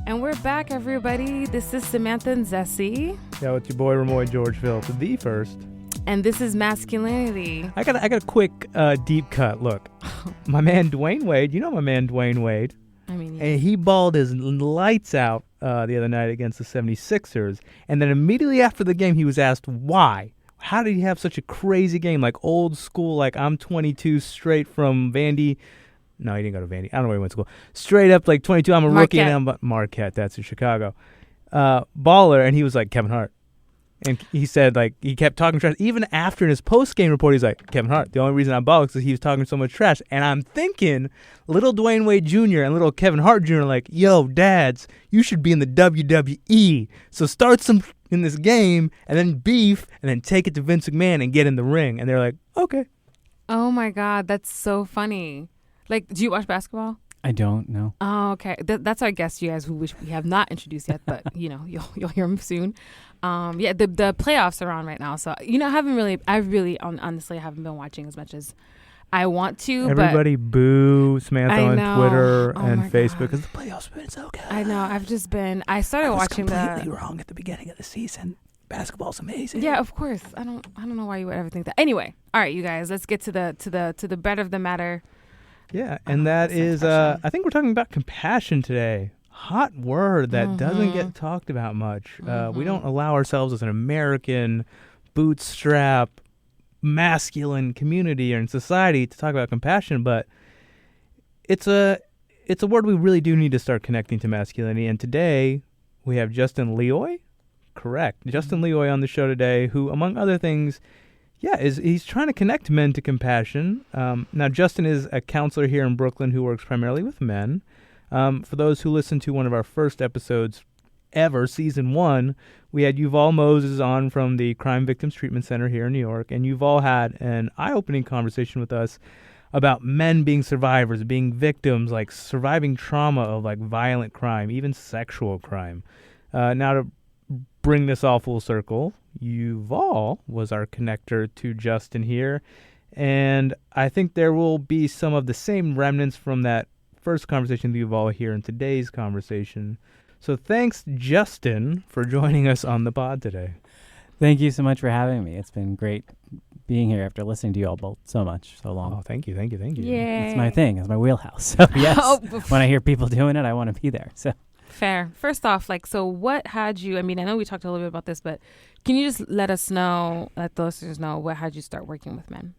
And we're back, everybody. This is Samantha and Zessie. Yeah, it's your boy Remoy Georgeville, the first. And this is Masculinity. I got a quick deep cut. Look, my man Dwayne Wade, you know my man Dwayne Wade. I mean, yes. And he balled his lights out the other night against the 76ers. And then immediately after the game, he was asked why. How did he have such a crazy game? Like old school, like I'm 22 straight from Vandy. No, he didn't go to Vandy. I don't know where he went to school. Straight up like 22. I'm a rookie. And I'm Marquette. That's in Chicago. Baller. And he was like Kevin Hart. And he said, like, he kept talking trash. Even after in his post-game report, he's like, Kevin Hart, the only reason I'm balling is because he was talking so much trash. And I'm thinking, little Dwayne Wade Jr. and little Kevin Hart Jr. are like, yo, dads, you should be in the WWE. So start some in this game and then beef and then take it to Vince McMahon and get in the ring. And they're like, okay. Oh, my God. That's so funny. Like, do you watch basketball? I don't know. Oh, okay. That's our guest, you guys, who we have not introduced yet, but you'll hear him soon. The playoffs are on right now, so honestly haven't been watching as much as I want to. Everybody boo Samantha on Twitter and Facebook because the playoffs have been so good. I know. I started watching completely wrong at the beginning of the season. Basketball's amazing. Yeah, of course. I don't know why you would ever think that. Anyway, all right, you guys, let's get to the bread of the matter. Yeah, and that is, I think we're talking about compassion today. Hot word that doesn't get talked about much. We don't allow ourselves as an American bootstrap masculine community or in society to talk about compassion, but it's a word we really do need to start connecting to masculinity. And today we have Justin Lioi. Correct. Justin Lioi on the show today, who, among other things, he's trying to connect men to compassion. Now, Justin is a counselor here in Brooklyn who works primarily with men. For those who listened to one of our first episodes ever, Season 1, we had Yuval Moses on from the Crime Victims Treatment Center here in New York, and Yuval had an eye-opening conversation with us about men being survivors, being victims, like surviving trauma of like violent crime, even sexual crime. Now, to bring this all full circle, Yuval was our connector to Justin here, and I think there will be some of the same remnants from that first conversation with Yuval here in today's conversation. So thanks, Justin, for joining us on the pod today. Thank you so much for having me. It's been great being here after listening to you all both so long. Oh, thank you. Yay. It's my thing. It's my wheelhouse. So yes, when I hear people doing it, I want to be there. So fair. First off, so what had you, I know we talked a little bit about this, but can you just let the listeners know what had you start working with men?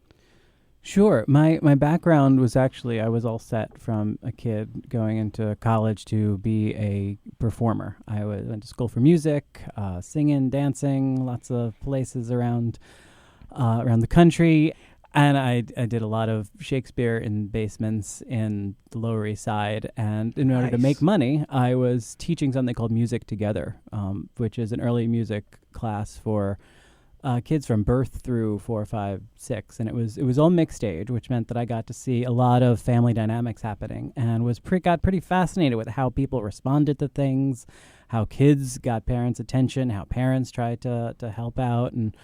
Sure. My background was actually, I was all set from a kid going into college to be a performer. I went to school for music, singing, dancing, lots of places around the country. And I did a lot of Shakespeare in basements in the Lower East Side. And in order to make money, I was teaching something called Music Together, which is an early music class for kids from birth through 4, 5, 6. And it was all mixed age, which meant that I got to see a lot of family dynamics happening and got pretty fascinated with how people responded to things, how kids got parents' attention, how parents tried to help out, and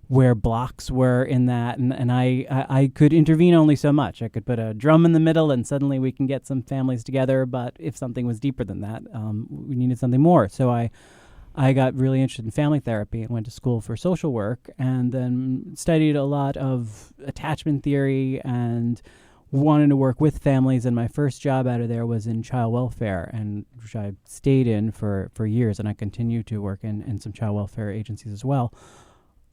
where blocks were in that, and I could intervene only so much. I could put a drum in the middle and suddenly we can get some families together, but if something was deeper than that, we needed something more. So I got really interested in family therapy and went to school for social work and then studied a lot of attachment theory and wanted to work with families. And my first job out of there was in child welfare, and which I stayed in for years, and I continue to work in some child welfare agencies as well.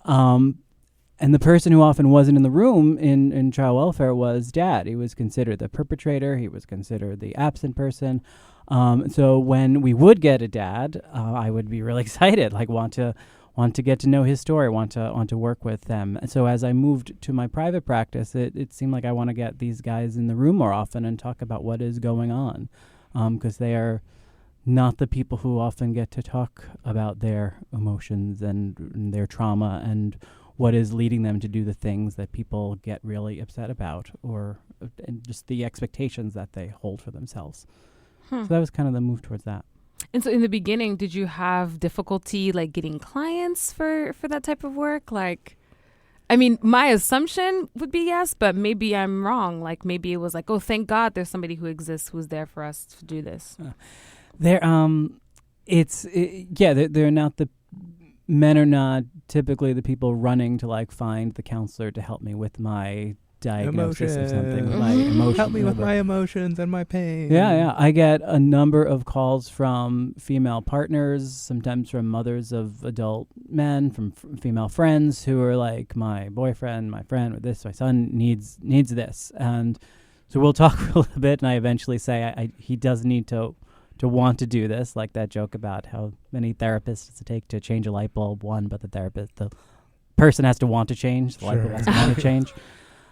And the person who often wasn't in the room in child welfare was dad. He was considered the perpetrator. He was considered the absent person. So when we would get a dad, I would be really excited, want to get to know his story, want to work with them. And so as I moved to my private practice, it seemed like I want to get these guys in the room more often and talk about what is going on, because they are not the people who often get to talk about their emotions and their trauma and what is leading them to do the things that people get really upset about, and just the expectations that they hold for themselves. So that was kind of the move towards that. And so in the beginning, did you have difficulty getting clients for that type of work? My assumption would be yes, but maybe I'm wrong. Maybe it was oh, thank God there's somebody who exists who's there for us to do this. They're they're not the men are not typically the people running to like find the counselor to help me with my diagnosis of something, with my emotions. Help me with my emotions and my pain. Yeah. I get a number of calls from female partners, sometimes from mothers of adult men, from female friends who are like, my boyfriend, my friend with this, my son needs this. And so we'll talk for a little bit, and I eventually say he does need to want to do this, like that joke about how many therapists does it take to change a light bulb, one, but the person has to want to change, the light bulb has to want to change.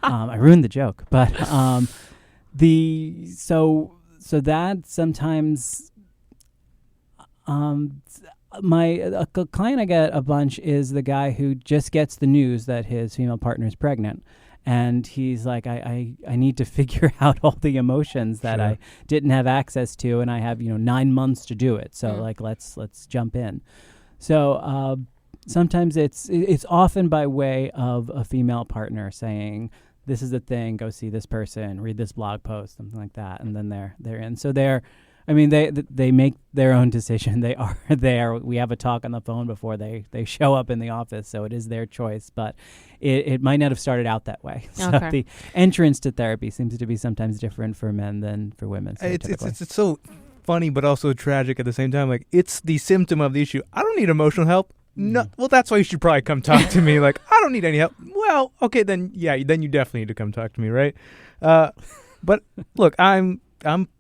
I ruined the joke, but so that sometimes a client I get a bunch is the guy who just gets the news that his female partner is pregnant. And he's like, I need to figure out all the emotions that I didn't have access to, and I have 9 months to do it. So like let's jump in. So sometimes it's often by way of a female partner saying, this is the thing, go see this person, read this blog post, something like that, and then they're in. So they make their own decision. They are there. We have a talk on the phone before they show up in the office, so it is their choice. But it might not have started out that way. So the entrance to therapy seems to be sometimes different for men than for women. It's so funny, but also tragic at the same time. Like, it's the symptom of the issue. I don't need emotional help. No, well, that's why you should probably come talk to me. Like, I don't need any help. Well, okay, then you definitely need to come talk to me, right? But look, I'm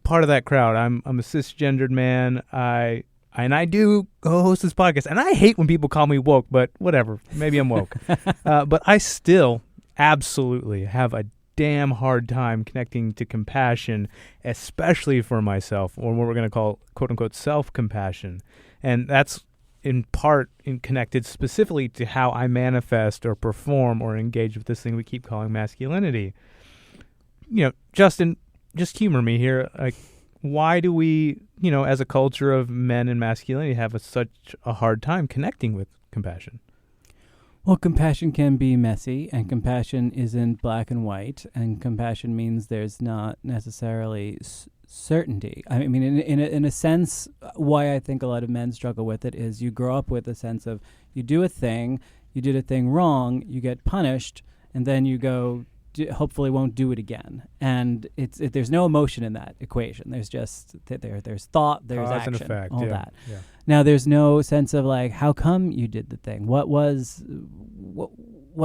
part of that crowd. I'm a cisgendered man. I do host this podcast, and I hate when people call me woke, but whatever. Maybe I'm woke. But I still absolutely have a damn hard time connecting to compassion, especially for myself, or what we're going to call, quote unquote, self-compassion. And that's in part connected specifically to how I manifest or perform or engage with this thing we keep calling masculinity. Justin, just humor me here. Like, why do we, as a culture of men and masculinity, have such a hard time connecting with compassion? Well, compassion can be messy, and compassion isn't black and white, and compassion means there's not necessarily certainty. I mean, in a sense, why I think a lot of men struggle with it is you grow up with a sense of you do a thing, you did a thing wrong, you get punished, and then you go, hopefully won't do it again. And there's no emotion in that equation. There's just there's thought, there's action, and effect, all that. Yeah. Now there's no sense of like, how come you did the thing? What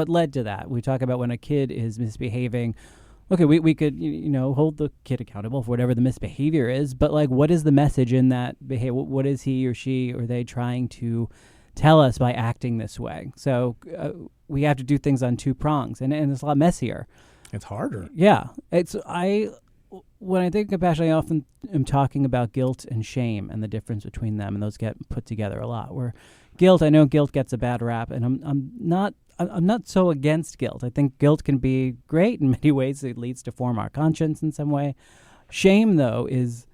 led to that? We talk about when a kid is misbehaving. Okay, we could hold the kid accountable for whatever the misbehavior is, but like, what is the message in that behavior? What is he or she or they trying to tell us by acting this way? So we have to do things on two prongs, and it's a lot messier. It's harder. Yeah, when I think of compassion, I often am talking about guilt and shame and the difference between them, and those get put together a lot. Where I know guilt gets a bad rap, and I'm not so against guilt. I think guilt can be great in many ways. It leads to form our conscience in some way. Shame, though, is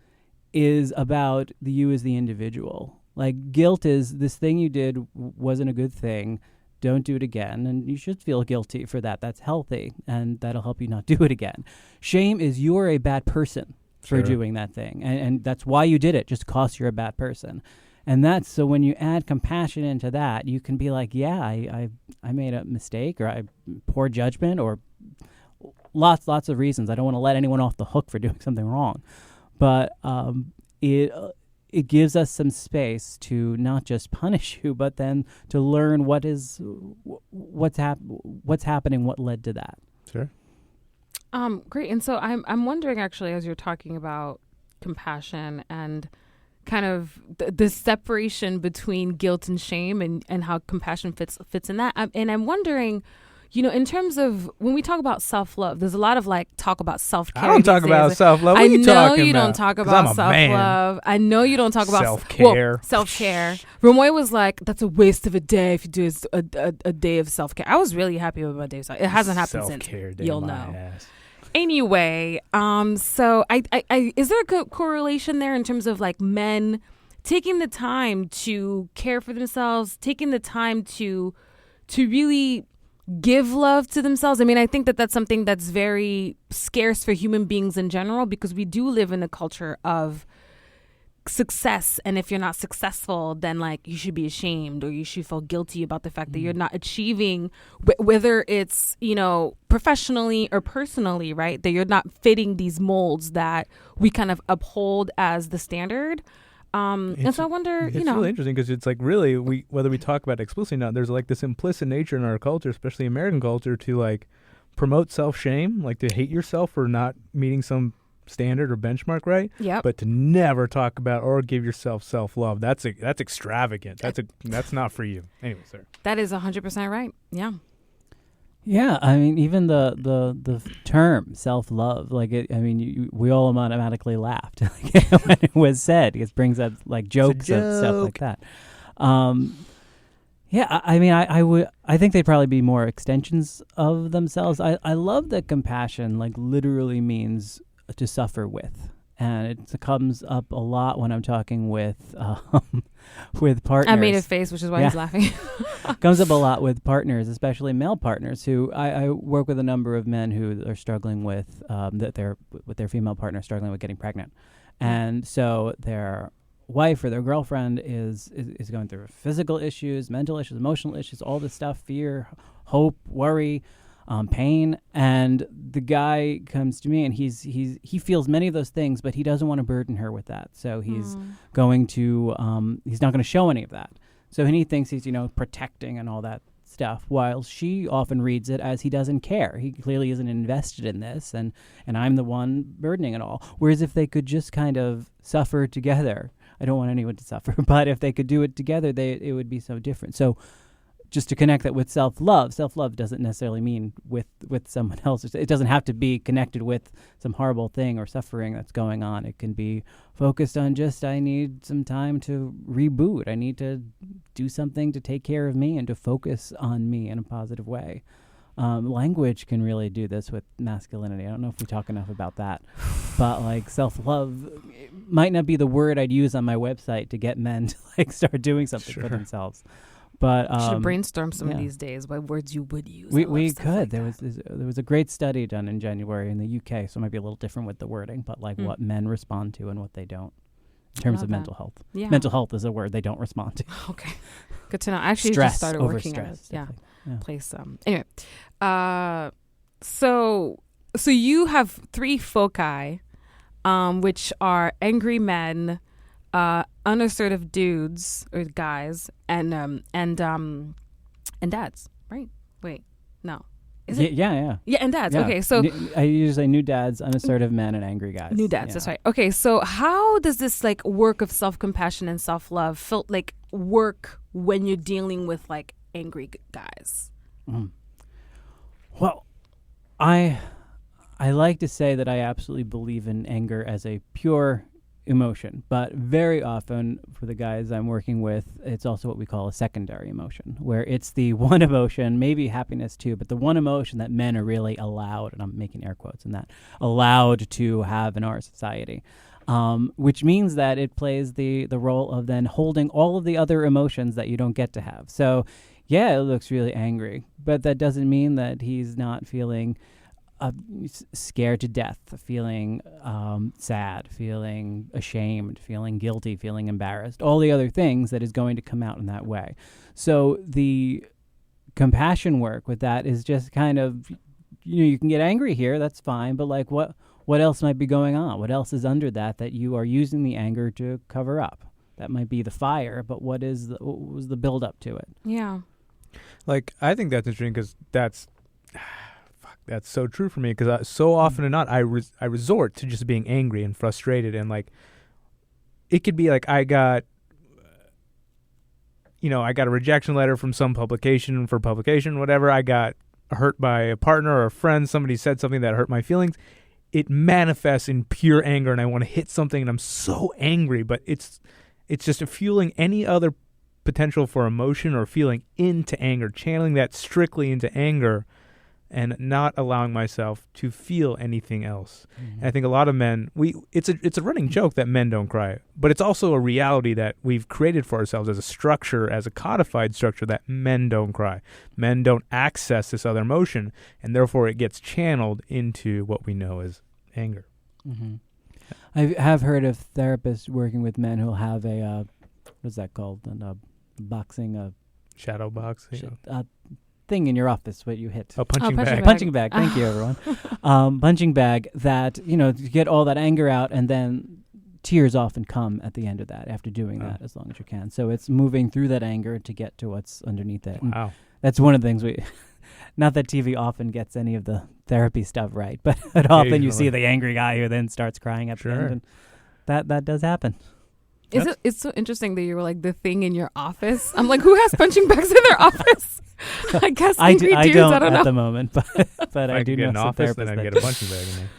about you as the individual. Like, guilt is this thing you did wasn't a good thing. Don't do it again. And you should feel guilty for that. That's healthy, and that'll help you not do it again. Shame is you're a bad person for doing that thing. And that's why you did it, just because you're a bad person. And so when you add compassion into that, you can be like, yeah, I made a mistake, or I poor judgment, or lots of reasons. I don't want to let anyone off the hook for doing something wrong. But it gives us some space to not just punish you, but then to learn what's happening, what led to that. Sure. Great. And so I'm wondering, actually, as you're talking about compassion and kind of the separation between guilt and shame, and how compassion fits in that. And I'm wondering, in terms of when we talk about self-love, there's a lot of talk about self-care. I don't talk about self-love. What are you talking about? I know you don't talk about self-love. I know you don't talk about self-care. Self-care. Remoy was like, that's a waste of a day if you do a day of self-care. I was really happy with my day. So it hasn't happened since. You'll know. Ass. Anyway, so I is there a good correlation there in terms of men taking the time to care for themselves, taking the time to really give love to themselves? I mean, I think that's something that's very scarce for human beings in general, because we do live in a culture of success, and if you're not successful, then like you should be ashamed or you should feel guilty about the fact that you're not achieving, whether it's, you know, professionally or personally, right? That you're not fitting these molds that we kind of uphold as the standard. And so I wonder, it's really interesting because it's like really whether we talk about it explicitly or not, there's like this implicit nature in our culture, especially American culture, to like promote self-shame, like to hate yourself for not meeting some standard or benchmark, right? Yep. But to never talk about or give yourself self-love, that's extravagant. That's not for you. Anyway, sir. That is 100% right. Yeah. Yeah, I mean, even the term self-love, like it, I mean, we all automatically laughed when it was said. It brings up like jokes of stuff like that. Yeah, I mean, I think they'd probably be more extensions of themselves. I love that compassion like literally means to suffer with, and it comes up a lot when I'm talking with partners. I made a face, which is why he's laughing. Comes up a lot with partners, especially male partners. Who I work with a number of men who are struggling with their female partner struggling with getting pregnant, and so their wife or their girlfriend is going through physical issues, mental issues, emotional issues, all this stuff, fear, hope, worry, pain, and the guy comes to me and he feels many of those things, but he doesn't want to burden her with that. So he's going to he's not going to show any of that. So he thinks he's, you know, protecting and all that stuff, while she often reads it as he doesn't care. He clearly isn't invested in this, and I'm the one burdening it all. Whereas if they could just kind of suffer together, I don't want anyone to suffer, but if they could do it together, it would be so different. So just to connect that with self-love doesn't necessarily mean with someone else. It doesn't have to be connected with some horrible thing or suffering that's going on. It can be focused on just, I need some time to reboot. I need to do something to take care of me and to focus on me in a positive way. Language can really do this with masculinity. I don't know if we talk enough about that, but like self-love might not be the word I'd use on my website to get men to like start doing something for themselves. But should brainstorm some of these days what words you would use. We could. Like there was a great study done in January in the UK, so it might be a little different with the wording, but like what men respond to and what they don't in terms of mental health. Yeah. Mental health is a word they don't respond to. Okay, good to know. I actually just started working on it. Yeah. Place. Anyway, so you have 3 foci, which are angry men, unassertive dudes or guys, and dads, right? Wait, no. Is it? Yeah, and dads. Yeah. Okay, so I usually say new dads, unassertive men, and angry guys. New dads, that's right. Okay, so how does this like work of self-compassion and self-love work when you're dealing with like angry guys? Well, I like to say that I absolutely believe in anger as a pure emotion, but very often for the guys I'm working with, it's also what we call a secondary emotion, where it's the one emotion, maybe happiness too, but the one emotion that men are really allowed, and I'm making air quotes in that, allowed to have in our society. Which means that it plays the role of then holding all of the other emotions that you don't get to have. So yeah, it looks really angry, but that doesn't mean that he's not feeling scared to death, feeling sad, feeling ashamed, feeling guilty, feeling embarrassed, all the other things that is going to come out in that way. So the compassion work with that is just kind of, you can get angry here, that's fine, but like what else might be going on? What else is under that you are using the anger to cover up? That might be the fire, but what was the build up to it? Yeah. Like, I think that's interesting because that's so true for me, because so often or not, I resort to just being angry and frustrated, and like, it could be like I got a rejection letter from some publication, whatever. I got hurt by a partner or a friend. Somebody said something that hurt my feelings. It manifests in pure anger, and I want to hit something, and I'm so angry, but it's just fueling any other potential for emotion or feeling into anger, channeling that strictly into anger, and not allowing myself to feel anything else. Mm-hmm. And I think a lot of men, it's a running joke that men don't cry, but it's also a reality that we've created for ourselves as a structure, as a codified structure, that men don't cry. Men don't access this other emotion, and therefore it gets channeled into what we know as anger. Mm-hmm. I have heard of therapists working with men who'll have a what's that called? Boxing Shadow boxing. Thing in your office what you hit. A punching bag. Punching bag. Thank you, everyone. Punching bag that, to get all that anger out, and then tears often come at the end of that after doing that, as long as you can. So it's moving through that anger to get to what's underneath it. Wow. That's one of the things not that TV often gets any of the therapy stuff right, but often you see the angry guy who then starts crying at the end, and that does happen. It's so interesting that you were like the thing in your office. I'm like, who has punching bags in their office? I guess I don't at know. the moment, but I do get know an some office, therapists then I'd that get a punching bag in there.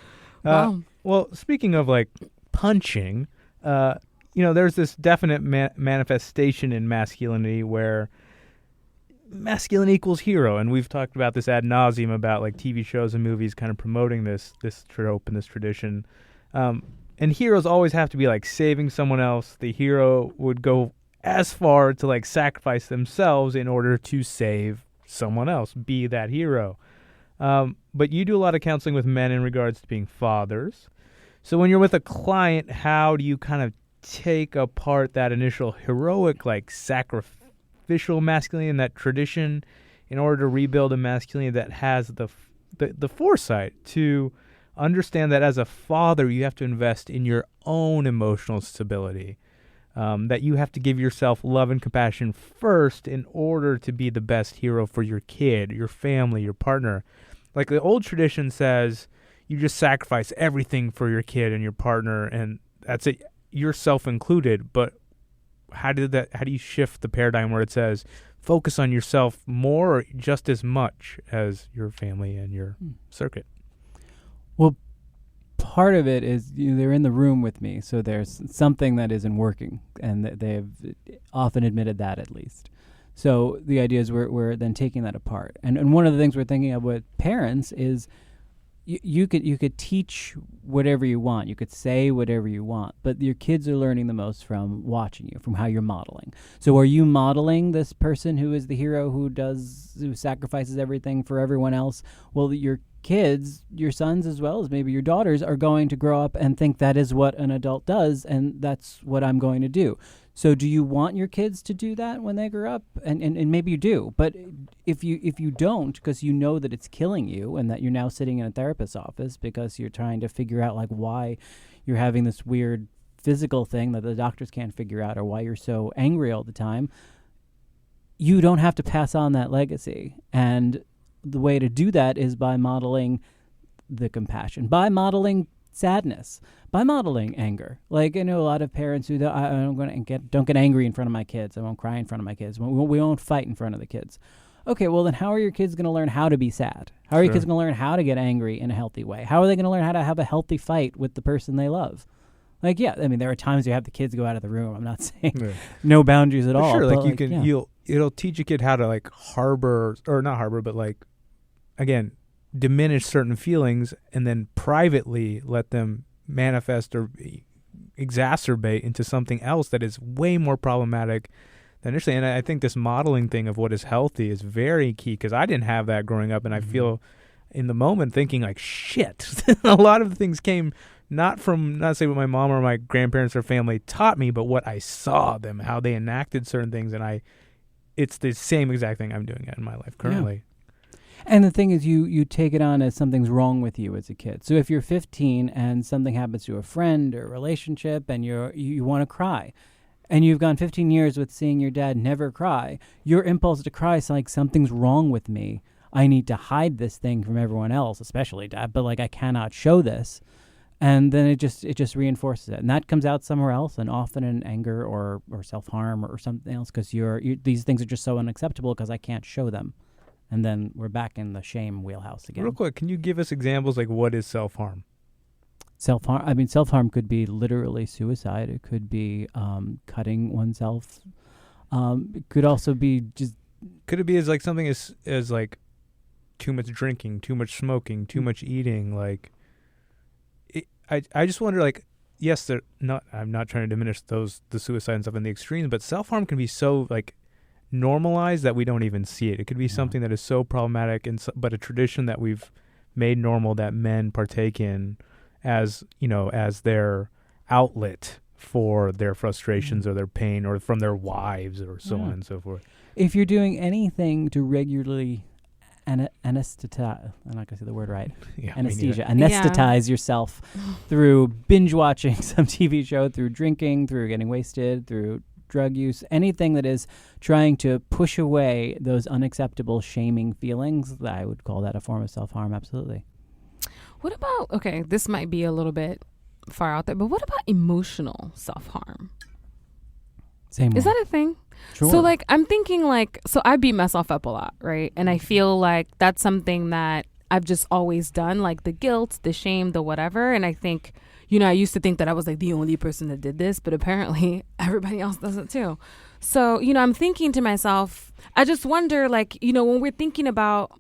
Wow. Well, speaking of like punching, there's this definite manifestation in masculinity where masculine equals hero, and we've talked about this ad nauseum about like TV shows and movies kind of promoting this trope and this tradition. And heroes always have to be like saving someone else. The hero would go as far to like sacrifice themselves in order to save someone else, be that hero. But you do a lot of counseling with men in regards to being fathers. So when you're with a client, how do you kind of take apart that initial heroic, like sacrificial masculinity and that tradition in order to rebuild a masculinity that has the foresight to understand that as a father, you have to invest in your own emotional stability, that you have to give yourself love and compassion first in order to be the best hero for your kid, your family, your partner. Like the old tradition says, you just sacrifice everything for your kid and your partner, and that's it, yourself included. But how do you shift the paradigm where it says focus on yourself more or just as much as your family and your circuit? Well, part of it is they're in the room with me, so there's something that isn't working, and they've often admitted that at least. So the idea is we're then taking that apart. And one of the things we're thinking of with parents is you could teach whatever you want, you could say whatever you want, but your kids are learning the most from watching you, from how you're modeling. So are you modeling this person who is the hero who sacrifices everything for everyone else? Well, your kids, your sons as well as maybe your daughters, are going to grow up and think that is what an adult does, and that's what I'm going to do. So do you want your kids to do that when they grow up? And maybe you do, but if you don't, because you know that it's killing you and that you're now sitting in a therapist's office because you're trying to figure out like why you're having this weird physical thing that the doctors can't figure out, or why you're so angry all the time, you don't have to pass on that legacy. And the way to do that is by modeling the compassion, by modeling sadness, by modeling anger. Like, I know a lot of parents who don't get angry in front of my kids. I won't cry in front of my kids. We won't fight in front of the kids. Okay, well then how are your kids going to learn how to be sad? How are your kids going to learn how to get angry in a healthy way? How are they going to learn how to have a healthy fight with the person they love? Like, yeah, I mean, there are times you have the kids go out of the room. I'm not saying no boundaries at all. Sure, but like it'll teach a kid how to like again, diminish certain feelings and then privately let them manifest or exacerbate into something else that is way more problematic than initially. And I think this modeling thing of what is healthy is very key, because I didn't have that growing up, and I feel in the moment thinking like, shit, a lot of the things came not say what my mom or my grandparents or family taught me, but what I saw them, how they enacted certain things, and it's the same exact thing I'm doing in my life currently. Yeah. And the thing is, you take it on as something's wrong with you as a kid. So if you're 15 and something happens to a friend or a relationship and you want to cry, and you've gone 15 years with seeing your dad never cry, your impulse to cry is like, something's wrong with me. I need to hide this thing from everyone else, especially dad, but like I cannot show this. And then it just reinforces it. And that comes out somewhere else, and often in anger or self-harm or something else, because these things are just so unacceptable because I can't show them. And then we're back in the shame wheelhouse again. Real quick, can you give us examples, like what is self-harm? Self-harm could be literally suicide. It could be cutting oneself. It could also be just... Could it be as like something as like too much drinking, too much smoking, too much eating? Like, I just wonder, like, yes, I'm not trying to diminish the suicide and stuff in the extremes, but self-harm can be so like normalized that we don't even see it. It could be something that is so problematic, but a tradition that we've made normal that men partake in, as their outlet for their frustrations or their pain, or from their wives, or so on and so forth. If you're doing anything to regularly anesthetize, I'm not going to say the word right. Anesthesia. Anesthetize yourself through binge watching some TV show, through drinking, through getting wasted, through drug use, anything that is trying to push away those unacceptable shaming feelings, I would call that a form of self-harm, absolutely. What about, okay, this might be a little bit far out there, but what about emotional self-harm? Same. Is that a thing? Sure. So like, I'm thinking like, so I beat myself up a lot, right? And I feel like that's something that I've just always done, like the guilt, the shame, the whatever. And I think, I used to think that I was like the only person that did this, but apparently everybody else does it too. So, I'm thinking to myself, I just wonder, like, when we're thinking about,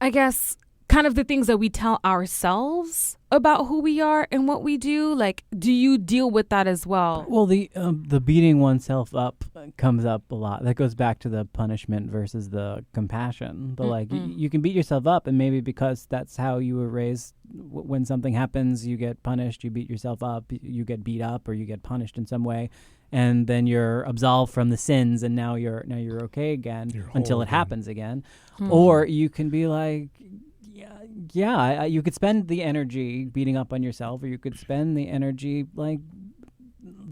I guess, kind of the things that we tell ourselves about who we are and what we do, like, do you deal with that as well? Well, the beating oneself up comes up a lot. That goes back to the punishment versus the compassion. But like, you can beat yourself up, and maybe because that's how you were raised. When something happens, you get punished, you beat yourself up, you get beat up, or you get punished in some way, and then you're absolved from the sins, and now you're okay again until it happens again. Or you can be like, you could spend the energy beating up on yourself, or you could spend the energy like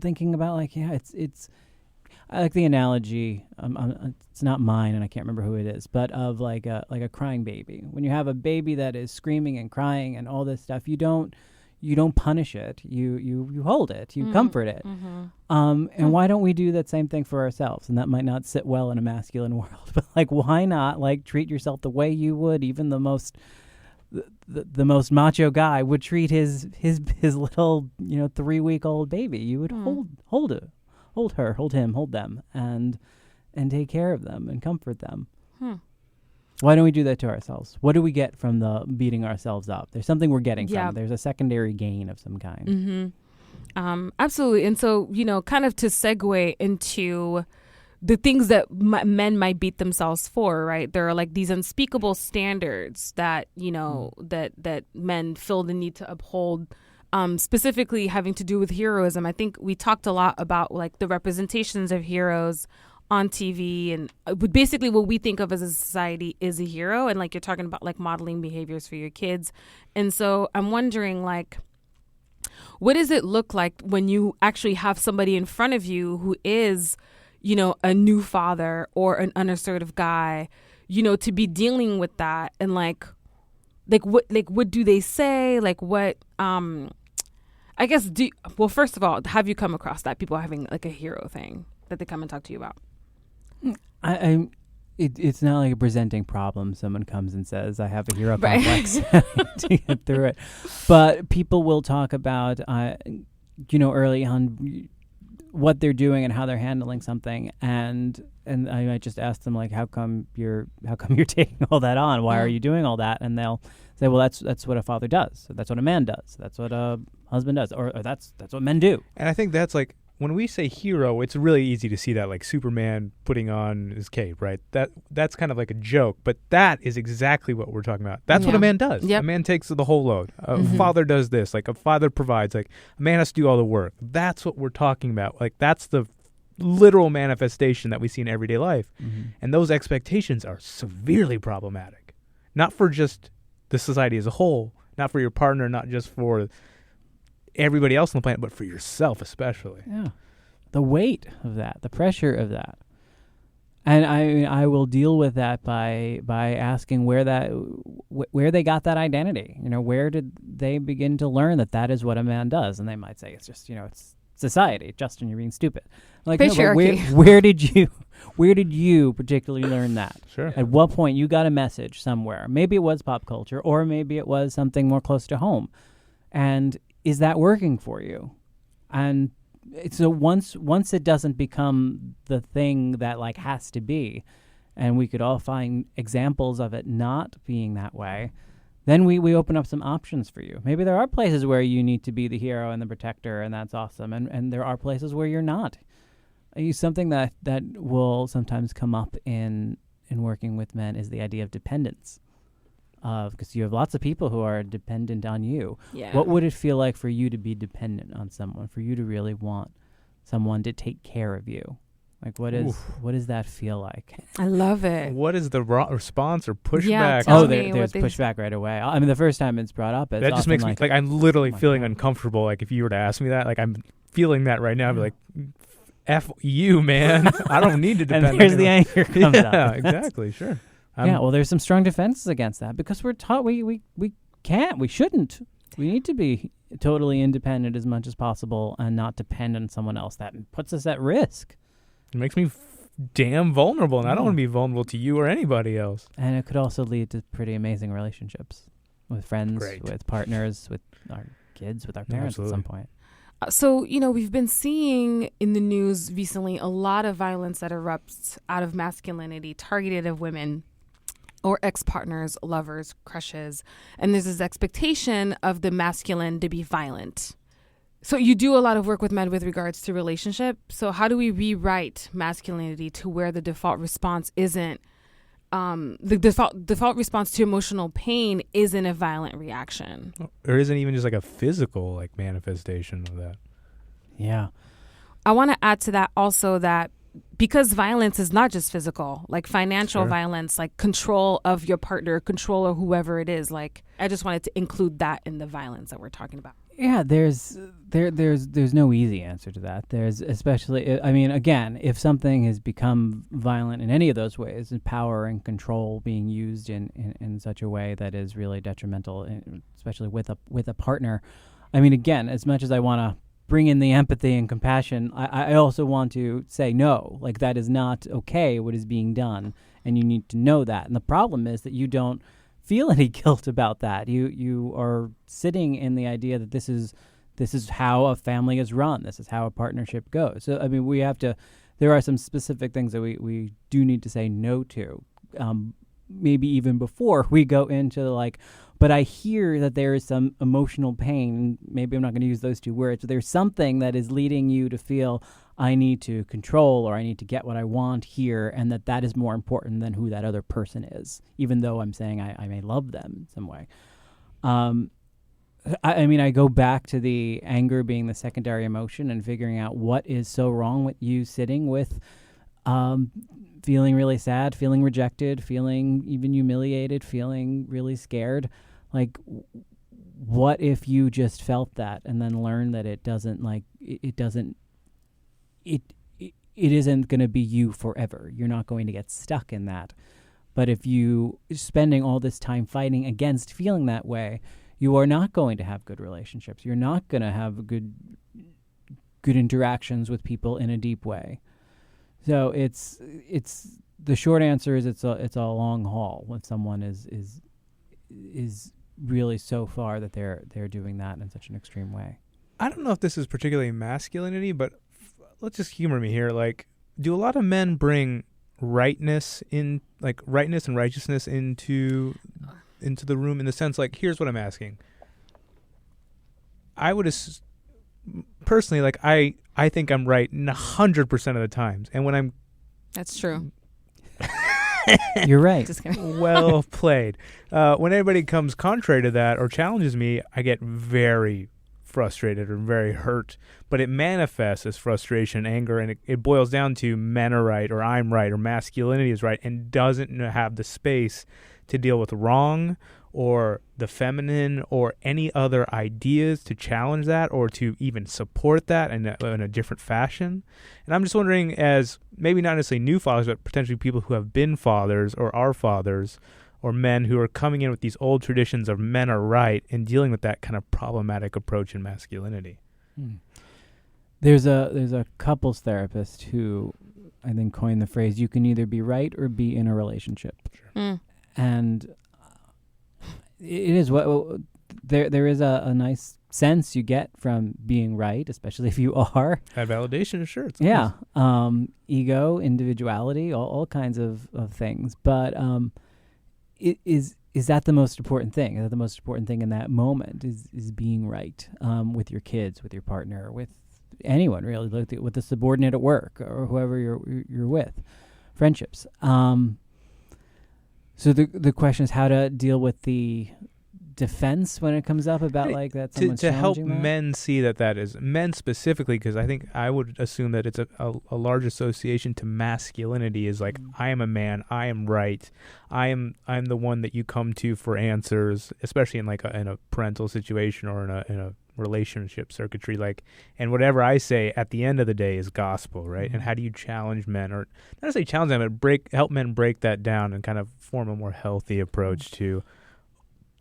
thinking about like, it's. I like the analogy. It's not mine, and I can't remember who it is, but of like a crying baby. When you have a baby that is screaming and crying and all this stuff, you don't punish it. You hold it. You comfort it. And why don't we do that same thing for ourselves? And that might not sit well in a masculine world, but like, why not like treat yourself the way you would even the most macho guy would treat his little 3-week-old baby. You would hold her, hold him, hold them, and take care of them and comfort them. Why don't we do that to ourselves? What do we get from the beating ourselves up? There's something we're getting from it. There's a secondary gain of some kind. Absolutely. And so, kind of to segue into the things that men might beat themselves for, right? There are like these unspeakable standards that, that men feel the need to uphold, specifically having to do with heroism. I think we talked a lot about like the representations of heroes on TV, and basically what we think of as a society is a hero. And like, you're talking about like modeling behaviors for your kids. And so I'm wondering, like, what does it look like when you actually have somebody in front of you who is, a new father or an unassertive guy, to be dealing with that? And like what do they say? Like what, I guess, well, first of all, have you come across that, people having like a hero thing that they come and talk to you about? It's not like a presenting problem. Someone comes and says, I have a hero complex to get through it. But people will talk about, early on what they're doing and how they're handling something. And I might just ask them, like, how come you're taking all that on? Why are you doing all that? And they'll say, well, that's what a father does. That's what a man does. That's what a husband does. Or that's what men do. And I think that's like, when we say hero, it's really easy to see that, like Superman putting on his cape, right? That's kind of like a joke, but that is exactly what we're talking about. That's what a man does. Yep. A man takes the whole load. A father does this. Like, a father provides. Like, a man has to do all the work. That's what we're talking about. Like, that's the literal manifestation that we see in everyday life. And those expectations are severely problematic. Not for just the society as a whole, not for your partner, not just for everybody else on the planet, but for yourself especially. Yeah. The weight of that, the pressure of that. And I will deal with that by asking where they got that identity. Where did they begin to learn that is what a man does? And they might say it's just, it's society. Justin, you're being stupid. Like, patriarchy. No, where did you particularly learn that? Sure. At what point you got a message somewhere? Maybe it was pop culture, or maybe it was something more close to home. And is that working for you? And so once it doesn't become the thing that like has to be, and we could all find examples of it not being that way, then we open up some options for you. Maybe there are places where you need to be the hero and the protector, and that's awesome. And there are places where you're not. Something that will sometimes come up in working with men is the idea of dependence. because you have lots of people who are dependent on you. Yeah. What would it feel like for you to be dependent on someone, for you to really want someone to take care of you? Like, what does that feel like? I love it. What is the response or pushback? Yeah, tell me there's what pushback right away. I mean, the first time it's brought up, it's that just makes me like I'm literally feeling God. uncomfortable. Like if you were to ask me that, like I'm feeling that right now. I'd be like, "F you, man! I don't need to depend." And there's the anger comes up. Yeah, exactly. Sure. Yeah, well, there's some strong defenses against that because we're taught we can't, we shouldn't. We need to be totally independent as much as possible and not depend on someone else. That puts us at risk. It makes me damn vulnerable, and I don't want to be vulnerable to you or anybody else. And it could also lead to pretty amazing relationships with friends, with partners, with our kids, with our parents at some point. So, we've been seeing in the news recently a lot of violence that erupts out of masculinity targeted at women or ex-partners, lovers, crushes. And there's this expectation of the masculine to be violent. So you do a lot of work with men with regards to relationship. So how do we rewrite masculinity to where the default response isn't, the default response to emotional pain isn't a violent reaction? Or isn't even just like a physical like manifestation of that? Yeah. I want to add to that also that because violence is not just physical, like financial violence, like control of your partner, control of whoever it is. Like I just wanted to include that in the violence that we're talking about. Yeah, there's no easy answer to that. There's especially, I mean, again, if something has become violent in any of those ways, and power and control being used in such a way that is really detrimental, especially with a partner. I mean, again, as much as I want to bring in the empathy and compassion, I also want to say no, like that is not okay what is being done, and you need to know that. And the problem is that you don't feel any guilt about that. You are sitting in the idea that this is how a family is run. This is how a partnership goes. So I mean, there are some specific things that we do need to say no to. Maybe even before we go into but I hear that there is some emotional pain. Maybe I'm not going to use those two words, but there's something that is leading you to feel I need to control or I need to get what I want here, and that is more important than who that other person is, even though I'm saying I may love them in some way. I mean, I go back to the anger being the secondary emotion and figuring out what is so wrong with you sitting with feeling really sad, feeling rejected, feeling even humiliated, feeling really scared. Like, what if you just felt that and then learned that it isn't going to be you forever. You're not going to get stuck in that. But if you spending all this time fighting against feeling that way, you are not going to have good relationships. You're not going to have good interactions with people in a deep way. So it's the short answer is it's a long haul when someone is really so far that they're doing that in such an extreme way. I don't know if this is particularly masculinity, but let's just humor me here. Like, do a lot of men bring rightness and righteousness into the room, in the sense, like, here's what I'm asking. I would personally, like, I think I'm right 100% of the times, and when I'm that's true. You're right. Well played. When anybody comes contrary to that or challenges me, I get very frustrated or very hurt, but it manifests as frustration, anger, and it boils down to men are right or I'm right or masculinity is right, and doesn't have the space to deal with wrong or the feminine or any other ideas to challenge that or to even support that in a different fashion. And I'm just wondering, as maybe not necessarily new fathers, but potentially people who have been fathers or are fathers, or men who are coming in with these old traditions of men are right and dealing with that kind of problematic approach in masculinity. There's a couples therapist who I think coined the phrase, you can either be right or be in a relationship. Sure. And it is there is a nice sense you get from being right, especially if you are. That validation, sure. Yeah. Ego, individuality, all kinds of things. But is that the most important thing? Is that the most important thing in that moment is being right with your kids, with your partner, with anyone really, with the subordinate at work or whoever you're with, friendships. So the question is how to deal with the defense when it comes up about like that someone's to help challenging that? men see that is men specifically, because I think I would assume that it's a large association to masculinity is like I am a man, I am right, I'm the one that you come to for answers, especially in like in a parental situation or in a relationship circuitry, like, and whatever I say at the end of the day is gospel, right? And how do you challenge men, or not necessarily challenge them, but help men break that down and kind of form a more healthy approach to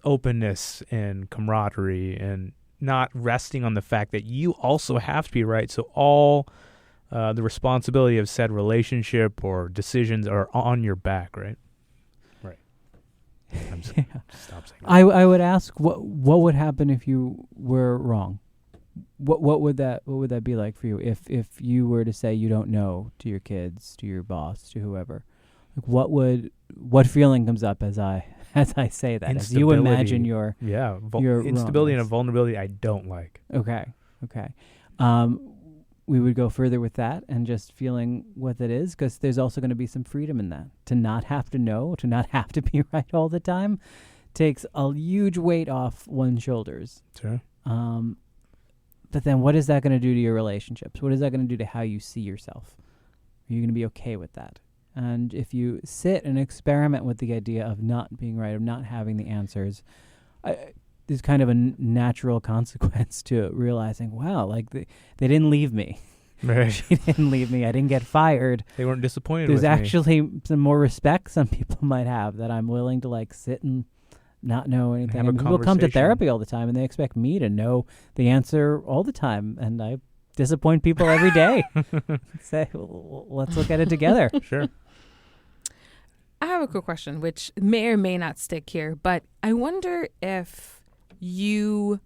openness and camaraderie, and not resting on the fact that you also have to be right. So all the responsibility of said relationship or decisions are on your back, right? Right. Stop saying that. I would ask what would happen if you were wrong. What would that be like for you if you were to say you don't know to your kids, to your boss, to whoever? Like what feeling comes up as I say that? As you imagine your instability and a vulnerability I don't like. Okay. We would go further with that and just feeling what that is, because there's also going to be some freedom in that. To not have to know, to not have to be right all the time, takes a huge weight off one's shoulders. Sure. But then what is that going to do to your relationships? What is that going to do to how you see yourself? Are you going to be okay with that? And if you sit and experiment with the idea of not being right, of not having the answers, there's kind of a natural consequence to realizing, wow, like they didn't leave me. Right. She didn't leave me. I didn't get fired. They weren't disappointed There's with me. actually some more respect some people might have, that I'm willing to like sit and not know anything. Have a People come to conversation. therapy all the time and they expect me to know the answer all the time, and I disappoint people every day. Say, well, let's look at it together. Sure. I have a quick question, which may or may not stick here, but I wonder if you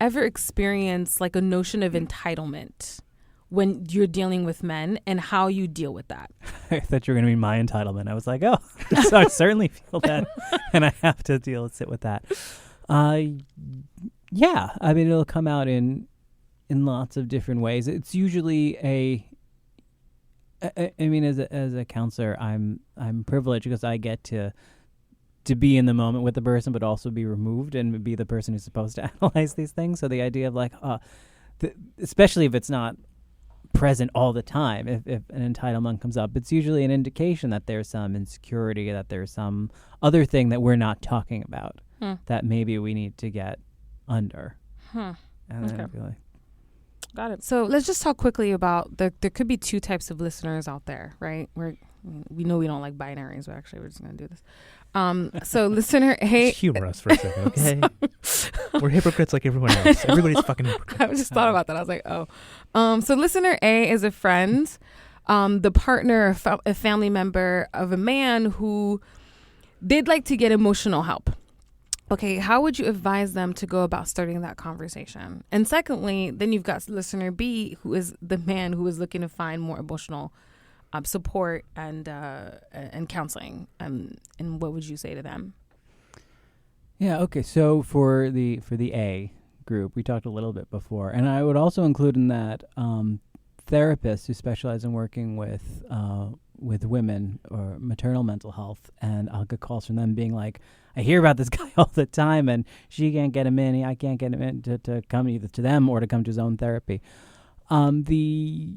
ever experience like a notion of entitlement when you're dealing with men, and how you deal with that. I thought you were going to be my entitlement. I was like, oh, so I certainly feel that, and I have to sit with that. Yeah, I mean, it'll come out in lots of different ways. It's usually I mean, as a counselor, I'm privileged because I get to be in the moment with the person, but also be removed and be the person who's supposed to analyze these things. So the idea of like, especially if it's not present all the time, if an entitlement comes up, it's usually an indication that there's some insecurity, that there's some other thing that we're not talking about that maybe we need to get under. And then I feel like, got it. So let's just talk quickly about there could be two types of listeners out there, right? We know we don't like binaries, but actually we're just going to do this. So listener A... Just humor us for a second, okay? We're hypocrites like everyone else. Everybody's fucking hypocrite. I just thought about that. I was like, oh. So listener A is a friend, the partner, a family member of a man who they'd like to get emotional help. Okay, how would you advise them to go about starting that conversation? And secondly, then you've got listener B, who is the man who is looking to find more emotional support and counseling. And what would you say to them? yeah, okay. So for the A group, we talked a little bit before, and I would also include in that therapists who specialize in working with women or maternal mental health, and I'll get calls from them being like, I hear about this guy all the time, and she can't get him in, I can't get him in to come either to them or to come to his own therapy. The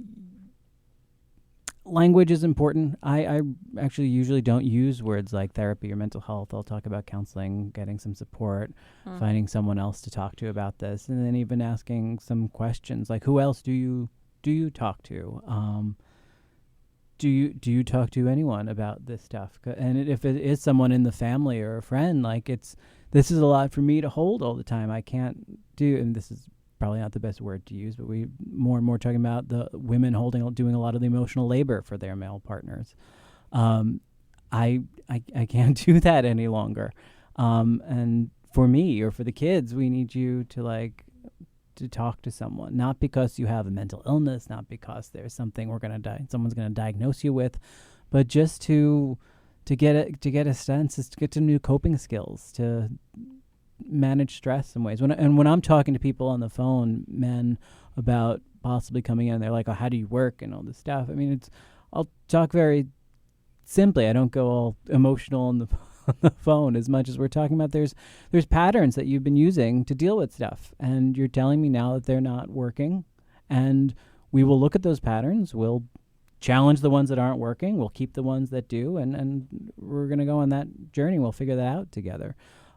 language is important. I actually usually don't use words like therapy or mental health. I'll talk about counseling, getting some support, finding someone else to talk to about this, and then even asking some questions like, who else do you talk to? Do you talk to anyone about this stuff? And if it is someone in the family or a friend, like this is a lot for me to hold all the time. I can't do, and this is probably not the best word to use, but we more and more talking about the women doing a lot of the emotional labor for their male partners. I can't do that any longer. And for me or for the kids, we need you to talk to someone, not because you have a mental illness, not because there's something someone's going to diagnose you with, but just to get a sense, to get some new coping skills, to manage stress in ways. When I'm talking to people on the phone, men, about possibly coming in, they're like, oh, how do you work and all this stuff. I mean, I'll talk very simply. I don't go all emotional on the on the phone as much as we're talking about there's patterns that you've been using to deal with stuff, and you're telling me now that they're not working, and we will look at those patterns, we'll challenge the ones that aren't working, we'll keep the ones that do, and we're going to go on that journey. We'll figure that out together.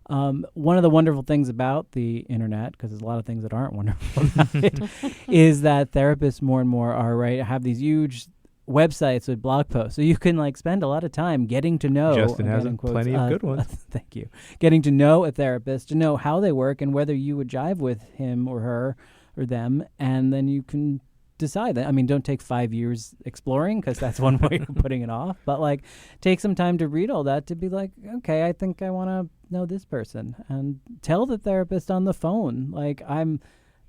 One of the wonderful things about the internet, because there's a lot of things that aren't wonderful about it, is that therapists more and more have these huge websites with blog posts. So you can spend a lot of time getting to know. Justin has plenty of good ones. Thank you. Getting to know a therapist, to know how they work and whether you would jive with him or her or them, and then you can decide that. I mean, don't take 5 years exploring, because that's one way of putting it off. But take some time to read all that to be okay, I think I want to know this person, and tell the therapist on the phone,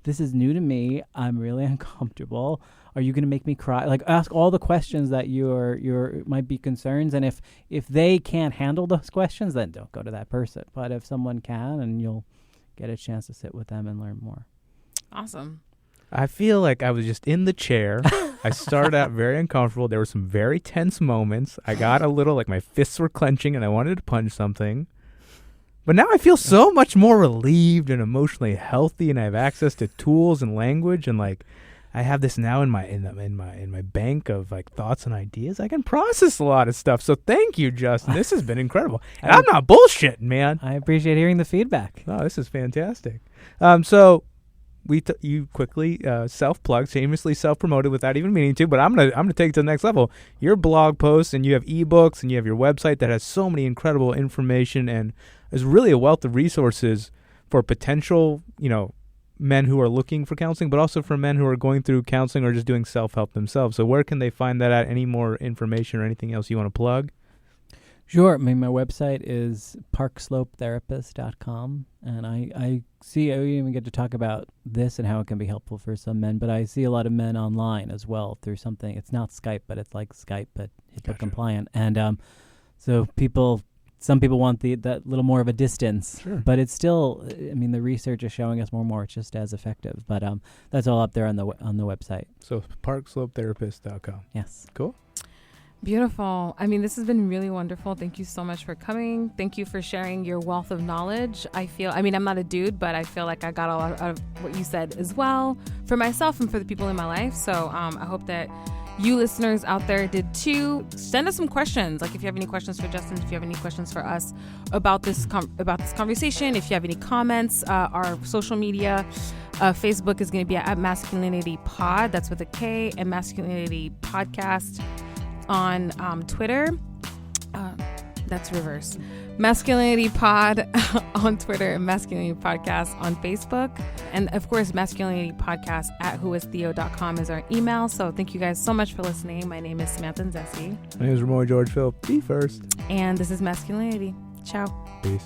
this is new to me. I'm really uncomfortable. Are you going to make me cry? Ask all the questions that your might be concerns, and if they can't handle those questions, then don't go to that person. But if someone can, and you'll get a chance to sit with them and learn more. Awesome. I feel like I was just in the chair. I started out very uncomfortable. There were some very tense moments. I got a little, my fists were clenching and I wanted to punch something. But now I feel so much more relieved and emotionally healthy, and I have access to tools and language, and I have this now in my bank of thoughts and ideas. I can process a lot of stuff. So thank you, Justin. This has been incredible. And I'm not bullshitting, man. I appreciate hearing the feedback. Oh, this is fantastic. So you quickly self-plugged, shamelessly self-promoted without even meaning to, but I'm gonna take it to the next level. Your blog posts, and you have ebooks, and you have your website that has so many incredible information, and is really a wealth of resources for potential, men who are looking for counseling, but also for men who are going through counseling or just doing self-help themselves. So where can they find that at? Any more information or anything else you want to plug? Sure. I mean, my website is parkslope.therapist.com, and I even get to talk about this and how it can be helpful for some men, but I see a lot of men online as well through something. It's not Skype, but it's like Skype, but HIPAA compliant. And so some people want that little more of a distance, sure. But it's still, the research is showing us more and more it's just as effective. But that's all up there on the website. So parkslope.therapist.com. Yes. Cool. Beautiful. This has been really wonderful. Thank you so much for coming. Thank you for sharing your wealth of knowledge. I'm not a dude, but I feel like I got a lot out of what you said as well for myself and for the people in my life. So I hope that you listeners out there did too. Send us some questions. If you have any questions for Justin, if you have any questions for us about this conversation, if you have any comments, our social media, Facebook is going to be at Masculinity Pod. That's with a K, and Masculinity Podcast on Twitter. That's reverse. Masculinity Pod on Twitter, and Masculinity Podcast on Facebook. And of course, Masculinity Podcast at whoistheo.com is our email. So thank you guys so much for listening. My name is Samantha and Remoy. My name is Remoy George Phil. Be first. And this is Masculinity. Ciao. Peace.